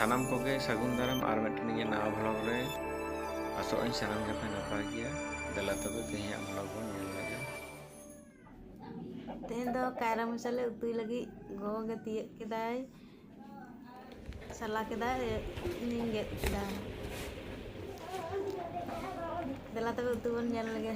सानाम कोगे सगुन दाराम आर मिट्टन नवा भ्लॉग रे आसों सानाम के नपाय गया देला तबे तेहे भ्लॉग बन नेल लगे तेहें दो कायरा मसाले उतुई लगी गो गे तिये केदाय सला केदाय इनिंग गे केदाय देला तबे उतु बन नेल लगे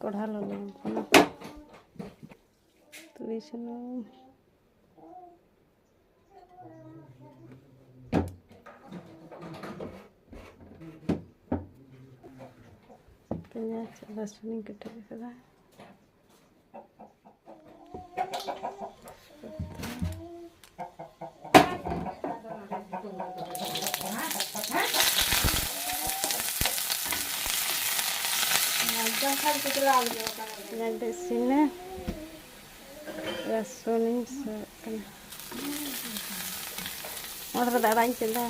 कोढ़ा लो तुरी सुनुम पेंयाज लहसुन कटे कदा पेंयाज sini lehsun ini mau rada rancang dah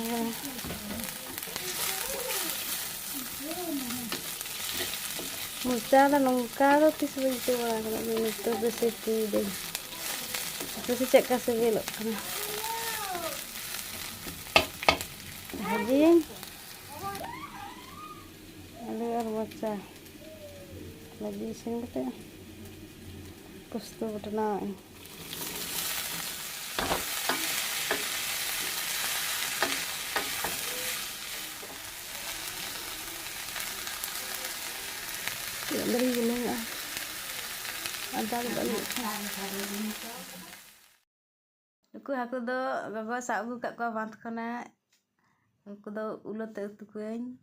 mucha dah nongkar tu sebentar lah kalau itu bersih deh terus cek kasih belok kan haji ada air baca lagi sini kita pustu berenang dari gunung ada balik aku do gogo sak agu kat ko bant khona aku do ulot te utu kuing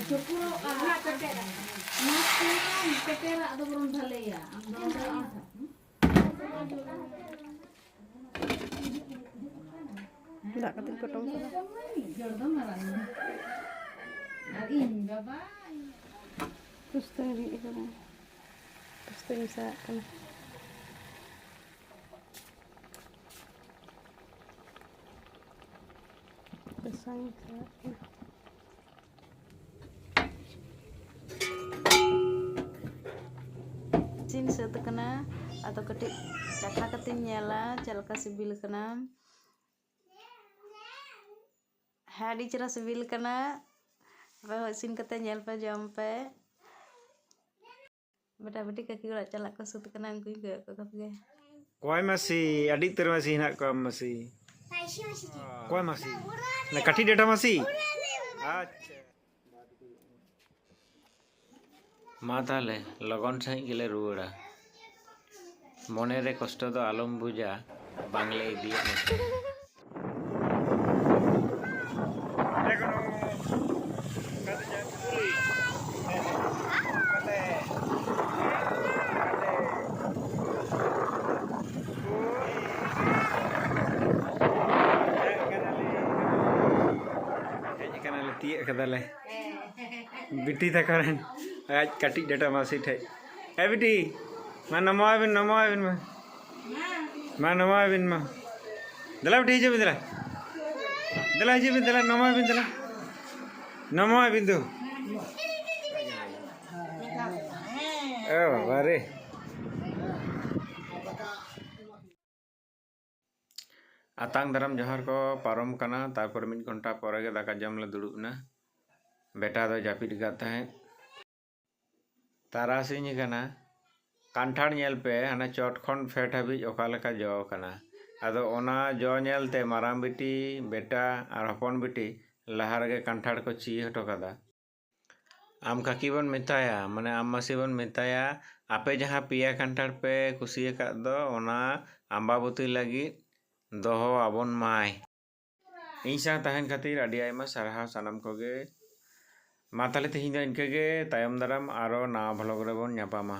Cukuro anak ketera, masih ketera ada belum balik ya. tidak ketik potong Jodoh marah. Arin baba. terus tadi itu terus bisa kan pesang sin setu kena atau ketik cakha katin nyala chalka sibil kena hadi cera sibil kena apa sin kata nyal pe jam pe beta beti kaki urat calak ko sut kena angku juga ko kapge कोई मसी अड़ी तेरे मसी ना को मसी कोई मसी ना काठी data मसी अच्छा माताले लगन सही गेले रुड़ा मने रे कष्ट दो आलम बुझा बांगले दिए तिये कदाले बिटी तकरन आज कटी डेटा मासी ठे ए बिटी मा नमोबिन मा नमोबिन मा दला बिटी जे बिदला दला जे बिदला नमोबिन दो ए बाबा रे आतांग दाराम जहर को पारम कना तारपर मिड घंटा परे गे दाका जम ले दुड़ुबना बेटा दो जापिद गाता है तारासिनी कना कांठाड़ नेल पे हाना चोट खन फेट हाबी ओका लेका जो कना आदो ओना जो नेलते माराम बिटी बेटा और हपन बिटी लहार गे कांठाड़ को ची हटो कदा आम काकी बन मेताया माने आम मासी बन मेताया आपे जहाँ पिया कांठाड़ पे कुसिया का दो ओना आम्बाबती लगी दोहो आबन माय इन सा तहन खातिर आडी आयमा सारहाव सानाम कोगे मा ताले तेहिं दो इनके गे तायम दाराम आरो ना भ्लॉग रे बोन ᱧᱟᱯᱟᱢᱟ।